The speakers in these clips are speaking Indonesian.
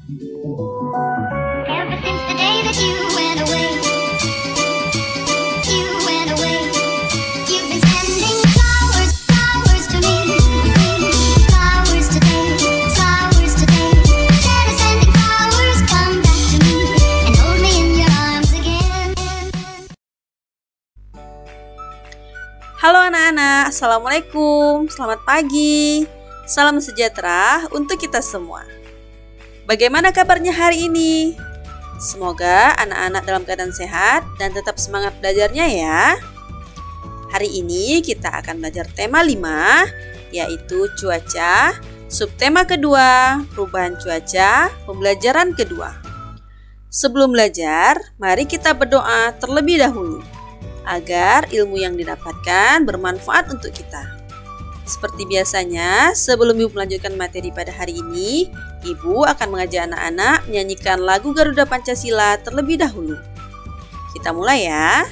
Ever since the day that you went away, you've been sending flowers, flowers to me, flowers today, flowers today. Instead of sending flowers, come back to me and hold me in your arms again. Halo anak-anak, Assalamualaikum, selamat pagi. Salam sejahtera untuk kita semua. Bagaimana kabarnya hari ini? Semoga anak-anak dalam keadaan sehat dan tetap semangat belajarnya ya. Hari ini kita akan belajar tema 5, yaitu cuaca, subtema kedua, perubahan cuaca, pembelajaran kedua. Sebelum belajar, mari kita berdoa terlebih dahulu, agar ilmu yang didapatkan bermanfaat untuk kita. Seperti biasanya, sebelum Ibu melanjutkan materi pada hari ini, Ibu akan mengajak anak-anak menyanyikan lagu Garuda Pancasila terlebih dahulu. Kita mulai ya.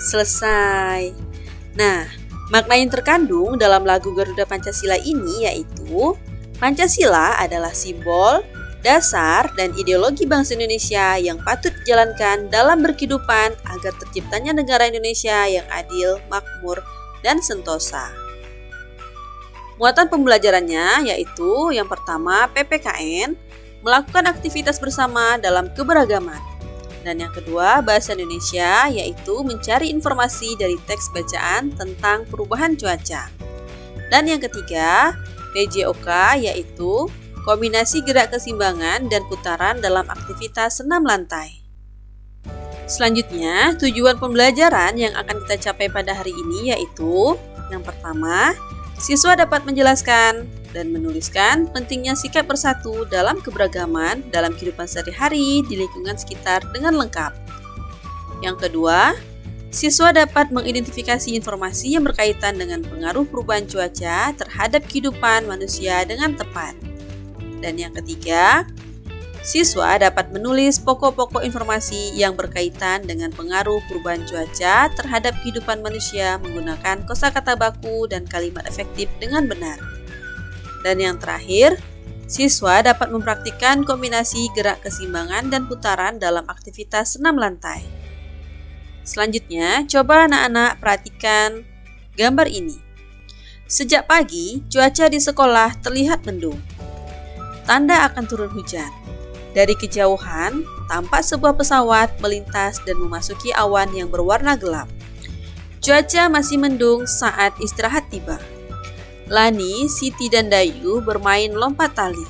Selesai. Nah, makna yang terkandung dalam lagu Garuda Pancasila ini yaitu Pancasila adalah simbol, dasar, dan ideologi bangsa Indonesia yang patut dijalankan dalam berkehidupan agar terciptanya negara Indonesia yang adil, makmur, dan sentosa. Muatan pembelajarannya yaitu yang pertama PPKN, melakukan aktivitas bersama dalam keberagaman. Dan yang kedua, bahasa Indonesia, yaitu mencari informasi dari teks bacaan tentang perubahan cuaca. Dan yang ketiga, PJOK, yaitu kombinasi gerak keseimbangan dan putaran dalam aktivitas senam lantai. Selanjutnya, tujuan pembelajaran yang akan kita capai pada hari ini yaitu yang pertama, siswa dapat menjelaskan dan menuliskan pentingnya sikap bersatu dalam keberagaman dalam kehidupan sehari-hari di lingkungan sekitar dengan lengkap. Yang kedua, siswa dapat mengidentifikasi informasi yang berkaitan dengan pengaruh perubahan cuaca terhadap kehidupan manusia dengan tepat. Dan yang ketiga, siswa dapat menulis pokok-pokok informasi yang berkaitan dengan pengaruh perubahan cuaca terhadap kehidupan manusia menggunakan kosakata baku dan kalimat efektif dengan benar. Dan yang terakhir, siswa dapat mempraktikkan kombinasi gerak keseimbangan dan putaran dalam aktivitas senam lantai. Selanjutnya, coba anak-anak perhatikan gambar ini. Sejak pagi, cuaca di sekolah terlihat mendung. Tanda akan turun hujan. Dari kejauhan, tampak sebuah pesawat melintas dan memasuki awan yang berwarna gelap. Cuaca masih mendung saat istirahat tiba. Lani, Siti, dan Dayu bermain lompat tali.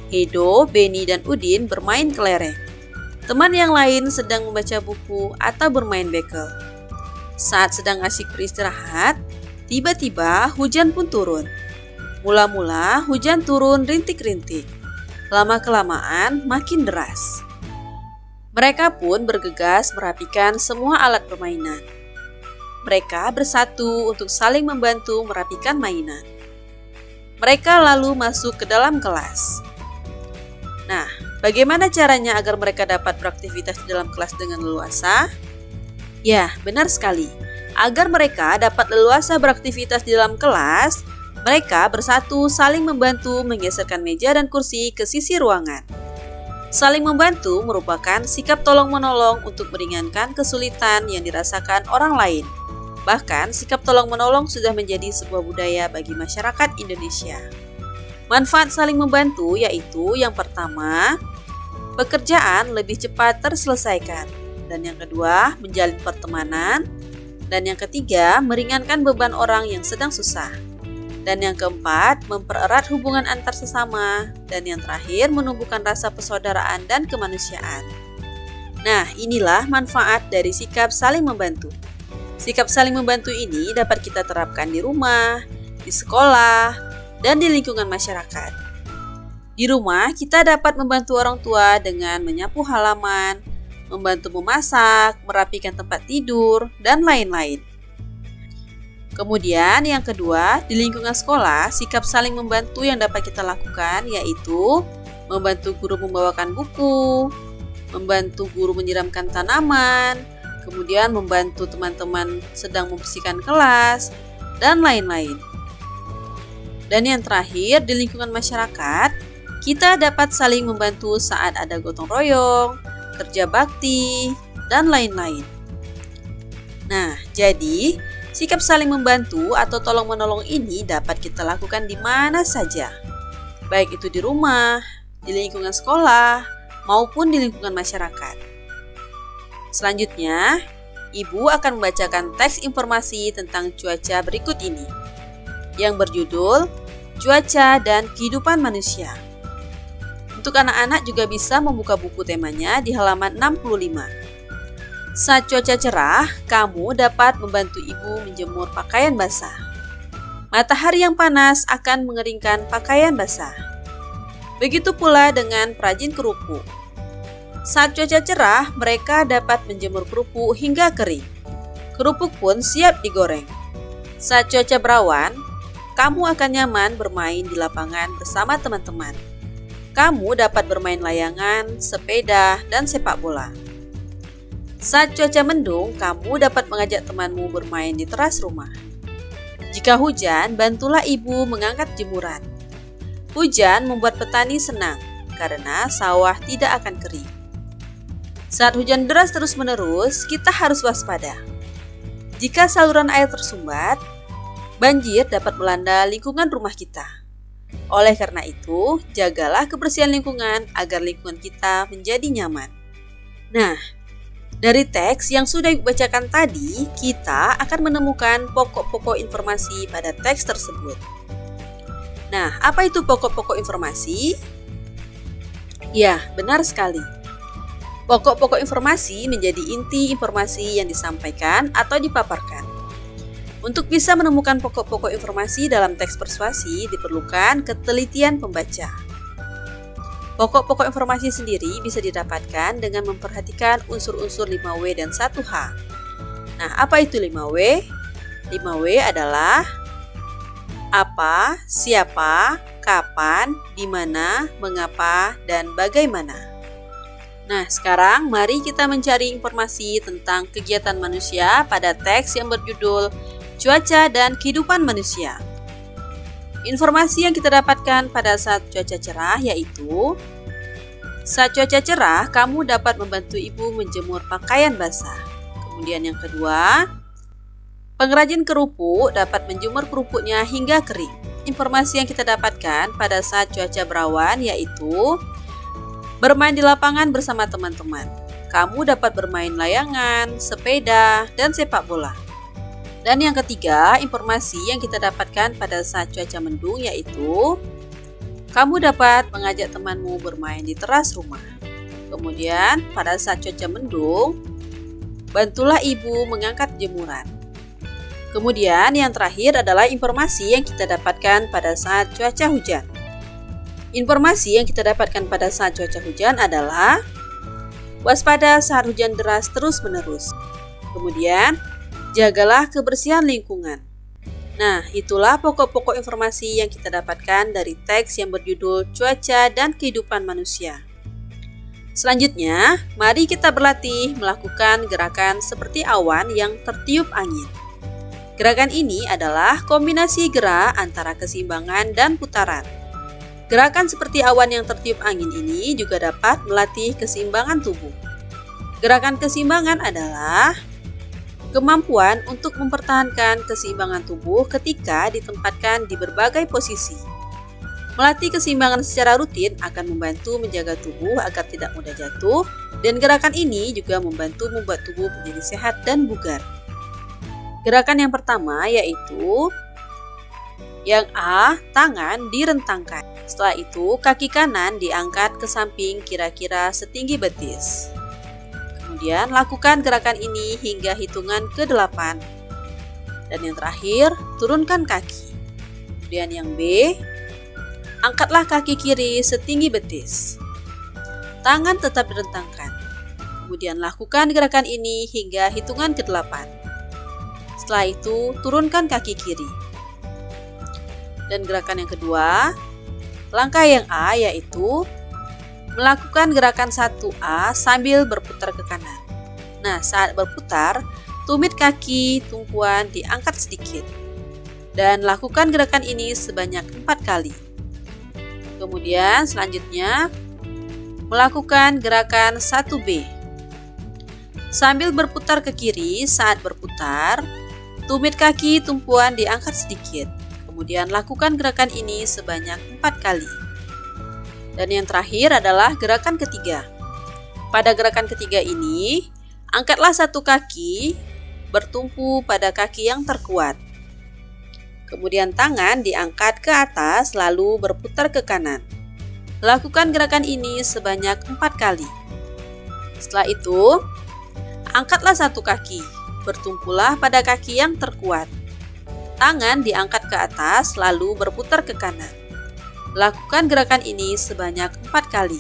Hedo, Beni, dan Udin bermain kelereng. Teman yang lain sedang membaca buku atau bermain bekel. Saat sedang asyik beristirahat, tiba-tiba hujan pun turun. Mula-mula hujan turun rintik-rintik. Lama-kelamaan makin deras. Mereka pun bergegas merapikan semua alat permainan. Mereka bersatu untuk saling membantu merapikan mainan. Mereka lalu masuk ke dalam kelas. Nah, bagaimana caranya agar mereka dapat beraktivitas di dalam kelas dengan leluasa? Ya, benar sekali. Agar mereka dapat leluasa beraktivitas di dalam kelas, mereka bersatu saling membantu menggeserkan meja dan kursi ke sisi ruangan. Saling membantu merupakan sikap tolong-menolong untuk meringankan kesulitan yang dirasakan orang lain. Bahkan, sikap tolong-menolong sudah menjadi sebuah budaya bagi masyarakat Indonesia. Manfaat saling membantu yaitu yang pertama, pekerjaan lebih cepat terselesaikan. Dan yang kedua, menjalin pertemanan. Dan yang ketiga, meringankan beban orang yang sedang susah. Dan yang keempat, mempererat hubungan antar sesama. Dan yang terakhir, menumbuhkan rasa persaudaraan dan kemanusiaan. Nah, inilah manfaat dari sikap saling membantu. Sikap saling membantu ini dapat kita terapkan di rumah, di sekolah, dan di lingkungan masyarakat. Di rumah, kita dapat membantu orang tua dengan menyapu halaman, membantu memasak, merapikan tempat tidur, dan lain-lain. Kemudian yang kedua, di lingkungan sekolah, sikap saling membantu yang dapat kita lakukan yaitu membantu guru membawakan buku, membantu guru menyiramkan tanaman, kemudian membantu teman-teman sedang membersihkan kelas, dan lain-lain. Dan yang terakhir, di lingkungan masyarakat, kita dapat saling membantu saat ada gotong royong, kerja bakti, dan lain-lain. Nah, jadi sikap saling membantu atau tolong-menolong ini dapat kita lakukan di mana saja, baik itu di rumah, di lingkungan sekolah, maupun di lingkungan masyarakat. Selanjutnya, Ibu akan membacakan teks informasi tentang cuaca berikut ini, yang berjudul Cuaca dan Kehidupan Manusia. Untuk anak-anak juga bisa membuka buku temanya di halaman 65. Saat cuaca cerah, kamu dapat membantu ibu menjemur pakaian basah. Matahari yang panas akan mengeringkan pakaian basah. Begitu pula dengan perajin kerupuk. Saat cuaca cerah, mereka dapat menjemur kerupuk hingga kering. Kerupuk pun siap digoreng. Saat cuaca berawan, kamu akan nyaman bermain di lapangan bersama teman-teman. Kamu dapat bermain layangan, sepeda, dan sepak bola. Saat cuaca mendung, kamu dapat mengajak temanmu bermain di teras rumah. Jika hujan, bantulah ibu mengangkat jemuran. Hujan membuat petani senang karena sawah tidak akan kering. Saat hujan deras terus-menerus, kita harus waspada. Jika saluran air tersumbat, banjir dapat melanda lingkungan rumah kita. Oleh karena itu, jagalah kebersihan lingkungan agar lingkungan kita menjadi nyaman. Nah, dari teks yang sudah Ibu bacakan tadi, kita akan menemukan pokok-pokok informasi pada teks tersebut. Nah, apa itu pokok-pokok informasi? Ya, benar sekali. Pokok-pokok informasi menjadi inti informasi yang disampaikan atau dipaparkan. Untuk bisa menemukan pokok-pokok informasi dalam teks persuasi diperlukan ketelitian pembaca. Pokok-pokok informasi sendiri bisa didapatkan dengan memperhatikan unsur-unsur 5W dan 1H. Nah, apa itu 5W? 5W adalah apa, siapa, kapan, di mana, mengapa, dan bagaimana. Nah, sekarang mari kita mencari informasi tentang kegiatan manusia pada teks yang berjudul Cuaca dan Kehidupan Manusia. Informasi yang kita dapatkan pada saat cuaca cerah yaitu saat cuaca cerah, kamu dapat membantu ibu menjemur pakaian basah. Kemudian yang kedua, pengrajin kerupuk dapat menjemur kerupuknya hingga kering. Informasi yang kita dapatkan pada saat cuaca berawan yaitu bermain di lapangan bersama teman-teman. Kamu dapat bermain layangan, sepeda, dan sepak bola. Dan yang ketiga, informasi yang kita dapatkan pada saat cuaca mendung yaitu kamu dapat mengajak temanmu bermain di teras rumah. Kemudian, pada saat cuaca mendung, bantulah ibu mengangkat jemuran. Kemudian, yang terakhir adalah informasi yang kita dapatkan pada saat cuaca hujan. Informasi yang kita dapatkan pada saat cuaca hujan adalah waspada saat hujan deras terus-menerus. Kemudian, jagalah kebersihan lingkungan. Nah, itulah pokok-pokok informasi yang kita dapatkan dari teks yang berjudul Cuaca dan Kehidupan Manusia. Selanjutnya, mari kita berlatih melakukan gerakan seperti awan yang tertiup angin. Gerakan ini adalah kombinasi gerak antara keseimbangan dan putaran. Gerakan seperti awan yang tertiup angin ini juga dapat melatih keseimbangan tubuh. Gerakan keseimbangan adalah kemampuan untuk mempertahankan keseimbangan tubuh ketika ditempatkan di berbagai posisi. Melatih keseimbangan secara rutin akan membantu menjaga tubuh agar tidak mudah jatuh, dan gerakan ini juga membantu membuat tubuh menjadi sehat dan bugar. Gerakan yang pertama yaitu yang A, tangan direntangkan. Setelah itu, kaki kanan diangkat ke samping kira-kira setinggi betis. Kemudian, lakukan gerakan ini hingga hitungan ke-8. Dan yang terakhir, turunkan kaki. Kemudian yang B, angkatlah kaki kiri setinggi betis. Tangan tetap direntangkan. Kemudian lakukan gerakan ini hingga hitungan ke-8. Setelah itu, turunkan kaki kiri. Dan gerakan yang kedua, langkah yang A yaitu melakukan gerakan 1A sambil berputar ke kanan. Nah, saat berputar, tumit kaki tumpuan diangkat sedikit. Dan lakukan gerakan ini sebanyak 4 kali. Kemudian selanjutnya, melakukan gerakan 1B. Sambil berputar ke kiri, saat berputar, tumit kaki tumpuan diangkat sedikit. Kemudian lakukan gerakan ini sebanyak 4 kali. Dan yang terakhir adalah gerakan ketiga. Pada gerakan ketiga ini, angkatlah satu kaki bertumpu pada kaki yang terkuat. Kemudian tangan diangkat ke atas lalu berputar ke kanan. Lakukan gerakan ini sebanyak 4 kali. Setelah itu, angkatlah satu kaki, bertumpulah pada kaki yang terkuat. Tangan diangkat ke atas lalu berputar ke kanan. Lakukan gerakan ini sebanyak 4 kali.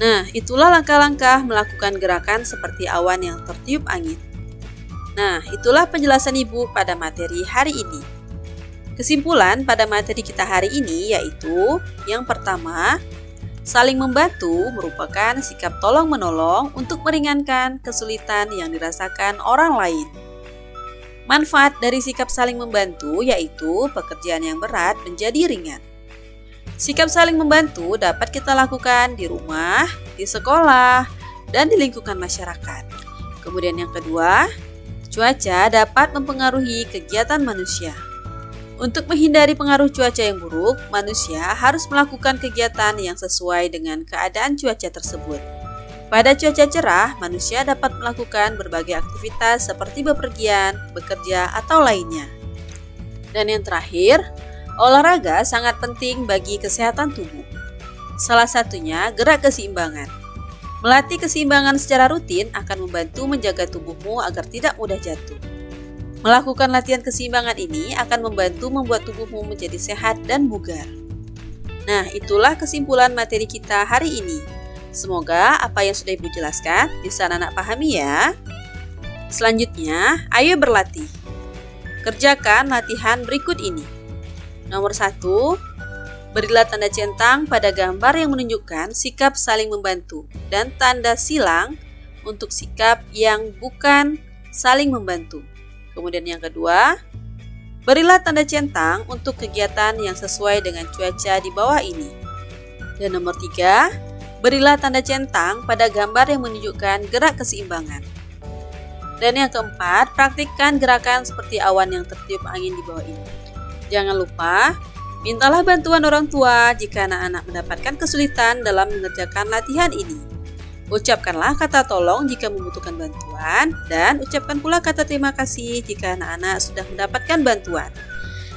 Nah, itulah langkah-langkah melakukan gerakan seperti awan yang tertiup angin. Nah, itulah penjelasan Ibu pada materi hari ini. Kesimpulan pada materi kita hari ini yaitu yang pertama, saling membantu merupakan sikap tolong-menolong untuk meringankan kesulitan yang dirasakan orang lain. Manfaat dari sikap saling membantu yaitu pekerjaan yang berat menjadi ringan. Sikap saling membantu dapat kita lakukan di rumah, di sekolah, dan di lingkungan masyarakat. Kemudian yang kedua, cuaca dapat mempengaruhi kegiatan manusia. Untuk menghindari pengaruh cuaca yang buruk, manusia harus melakukan kegiatan yang sesuai dengan keadaan cuaca tersebut. Pada cuaca cerah, manusia dapat melakukan berbagai aktivitas seperti bepergian, bekerja, atau lainnya. Dan yang terakhir, olahraga sangat penting bagi kesehatan tubuh. Salah satunya gerak keseimbangan. Melatih keseimbangan secara rutin akan membantu menjaga tubuhmu agar tidak mudah jatuh. Melakukan latihan keseimbangan ini akan membantu membuat tubuhmu menjadi sehat dan bugar. Nah, itulah kesimpulan materi kita hari ini. Semoga apa yang sudah Ibu jelaskan bisa anak-anak pahami ya. Selanjutnya, ayo berlatih. Kerjakan latihan berikut ini. Nomor 1, berilah tanda centang pada gambar yang menunjukkan sikap saling membantu dan tanda silang untuk sikap yang bukan saling membantu. Kemudian yang kedua, berilah tanda centang untuk kegiatan yang sesuai dengan cuaca di bawah ini. Dan nomor 3, berilah tanda centang pada gambar yang menunjukkan gerak keseimbangan. Dan yang keempat, praktikkan gerakan seperti awan yang tertiup angin di bawah ini. Jangan lupa, mintalah bantuan orang tua jika anak-anak mendapatkan kesulitan dalam mengerjakan latihan ini. Ucapkanlah kata tolong jika membutuhkan bantuan, dan ucapkan pula kata terima kasih jika anak-anak sudah mendapatkan bantuan.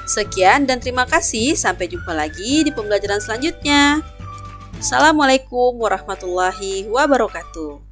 Sekian dan terima kasih, sampai jumpa lagi di pembelajaran selanjutnya. Assalamualaikum warahmatullahi wabarakatuh.